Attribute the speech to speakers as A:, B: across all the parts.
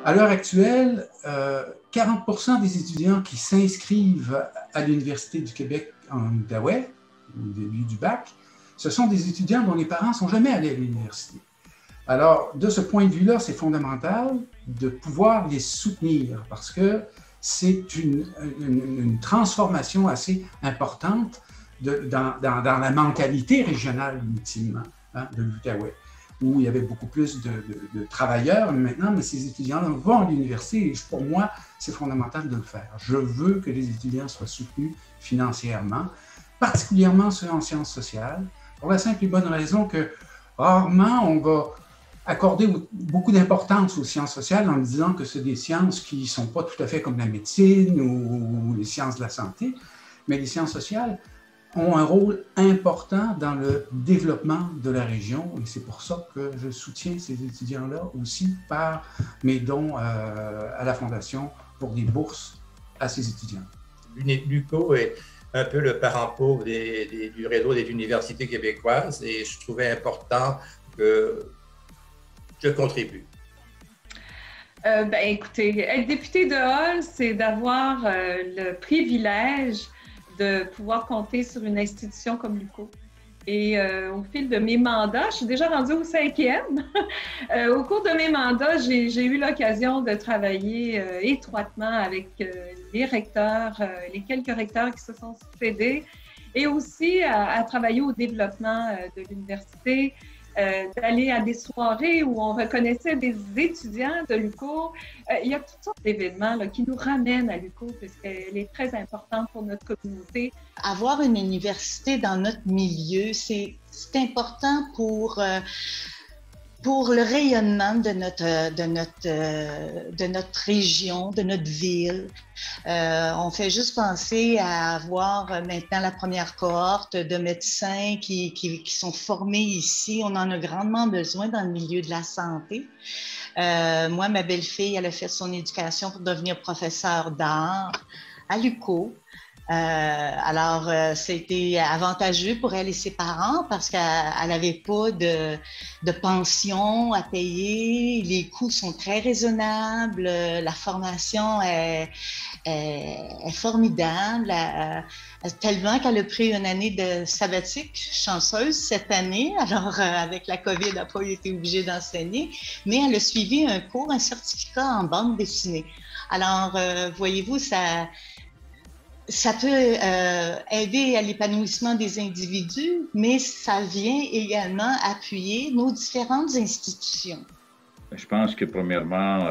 A: À l'heure actuelle, 40% des étudiants qui s'inscrivent à l'Université du Québec en Outaouais, au début du bac, ce sont des étudiants dont les parents ne sont jamais allés à l'université. Alors, de ce point de vue-là, c'est fondamental de pouvoir les soutenir parce que c'est une transformation assez importante dans la mentalité régionale, ultimement, de l'Outaouais, où il y avait beaucoup plus de travailleurs maintenant, mais ces étudiants-là vont à l'université et pour moi, c'est fondamental de le faire. Je veux que les étudiants soient soutenus financièrement, particulièrement ceux en sciences sociales, pour la simple et bonne raison que rarement on va accorder beaucoup d'importance aux sciences sociales en disant que c'est des sciences qui ne sont pas tout à fait comme la médecine ou les sciences de la santé, mais les sciences sociales ont un rôle important dans le développement de la région et c'est pour ça que je soutiens ces étudiants-là aussi par mes dons à la Fondation pour des bourses à ces étudiants.
B: L'UQO est un peu le parent pauvre du réseau des universités québécoises et je trouvais important que je contribue.
C: Écoutez, être député de Hall, c'est d'avoir le privilège de pouvoir compter sur une institution comme l'UQO. Et au fil de mes mandats, je suis déjà rendue au 5e. Au cours de mes mandats, j'ai eu l'occasion de travailler étroitement avec les recteurs, les quelques recteurs qui se sont succédés, et aussi à travailler au développement de l'université, d'aller à des soirées où on reconnaissait des étudiants de l'UQO. Il y a toutes sortes d'événements qui nous ramènent à l'UQO puisqu'elle est très importante pour notre communauté.
D: Avoir une université dans notre milieu, c'est important pour le rayonnement de notre région, de notre ville. On fait juste penser à avoir maintenant la première cohorte de médecins qui sont formés ici. On en a grandement besoin dans le milieu de la santé. Moi, ma belle-fille, elle a fait son éducation pour devenir professeure d'art à l'UQO. Alors, c'était avantageux pour elle et ses parents parce qu'elle n'avait pas de pension à payer. Les coûts sont très raisonnables. La formation est formidable. Tellement qu'elle a pris une année de sabbatique chanceuse cette année. Alors, avec la COVID, elle n'a pas été obligée d'enseigner, mais elle a suivi un cours, un certificat en bande dessinée. Alors, voyez-vous, ça peut aider à l'épanouissement des individus, mais ça vient également appuyer nos différentes institutions.
E: Je pense que premièrement,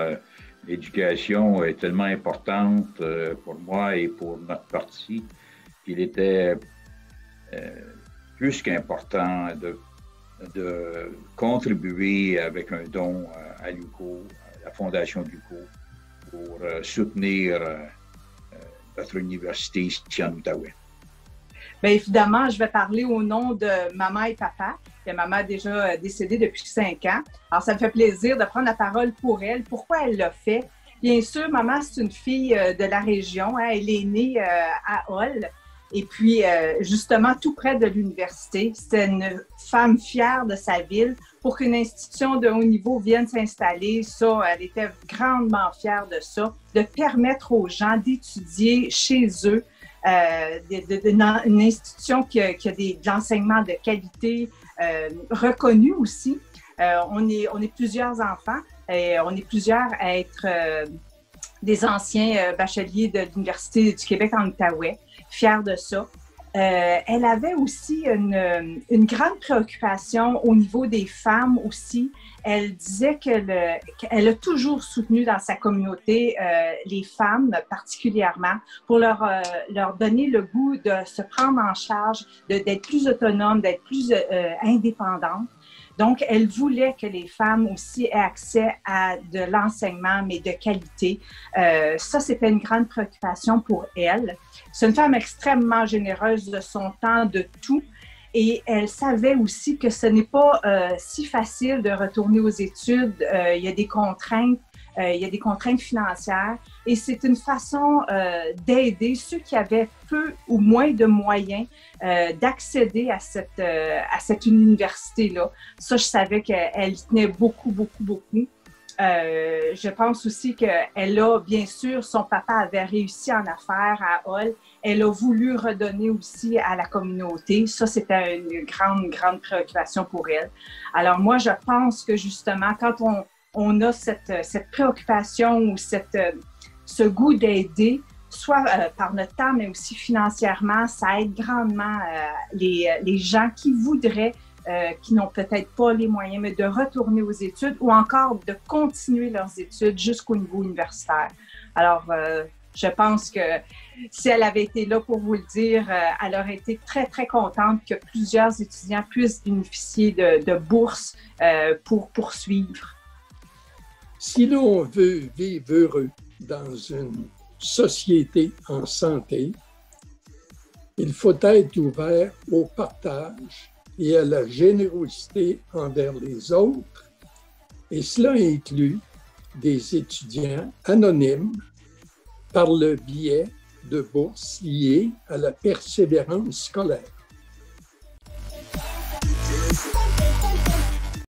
E: l'éducation est tellement importante pour moi et pour notre parti qu'il était plus qu'important de contribuer avec un don à l'UQO, à la Fondation de l'UQO, pour soutenir notre université ici en Outaouais.
F: Bien évidemment, je vais parler au nom de maman et papa. Et maman est déjà décédée depuis 5 ans. Alors, ça me fait plaisir de prendre la parole pour elle. Pourquoi elle l'a fait? Bien sûr, maman, c'est une fille de la région. Hein. Elle est née à Hall. Et puis, justement, tout près de l'université. C'est une femme fière de sa ville. Pour qu'une institution de haut niveau vienne s'installer, ça, elle était grandement fière de ça, de permettre aux gens d'étudier chez eux, une institution qui a de l'enseignement de qualité reconnu aussi. On est plusieurs enfants et on est plusieurs à être des anciens bacheliers de l'Université du Québec en Outaouais, fiers de ça. Elle avait aussi une grande préoccupation au niveau des femmes aussi. Elle disait qu'elle a toujours soutenu dans sa communauté les femmes particulièrement pour leur donner le goût de se prendre en charge, d'être plus autonomes, d'être plus indépendantes. Donc, elle voulait que les femmes aussi aient accès à de l'enseignement, mais de qualité. Ça, c'était une grande préoccupation pour elle. C'est une femme extrêmement généreuse de son temps, de tout. Et elle savait aussi que ce n'est pas si facile de retourner aux études. Il y a des contraintes. Il y a des contraintes financières et c'est une façon d'aider ceux qui avaient peu ou moins de moyens d'accéder à cette université-là. Ça, je savais qu'elle y tenait beaucoup, beaucoup, beaucoup. je pense aussi qu'elle a, bien sûr, son papa avait réussi en affaires à Hull. Elle a voulu redonner aussi à la communauté. Ça, c'était une grande, grande préoccupation pour elle. Alors moi, je pense que justement, quand on a cette préoccupation ou ce goût d'aider, soit par notre temps, mais aussi financièrement, ça aide grandement les gens qui voudraient, qui n'ont peut-être pas les moyens, mais de retourner aux études ou encore de continuer leurs études jusqu'au niveau universitaire. Alors, je pense que si elle avait été là pour vous le dire, elle aurait été très, très contente que plusieurs étudiants puissent bénéficier de bourses pour poursuivre.
G: Si l'on veut vivre heureux dans une société en santé, il faut être ouvert au partage et à la générosité envers les autres, et cela inclut des étudiants anonymes par le biais de bourses liées à la persévérance scolaire.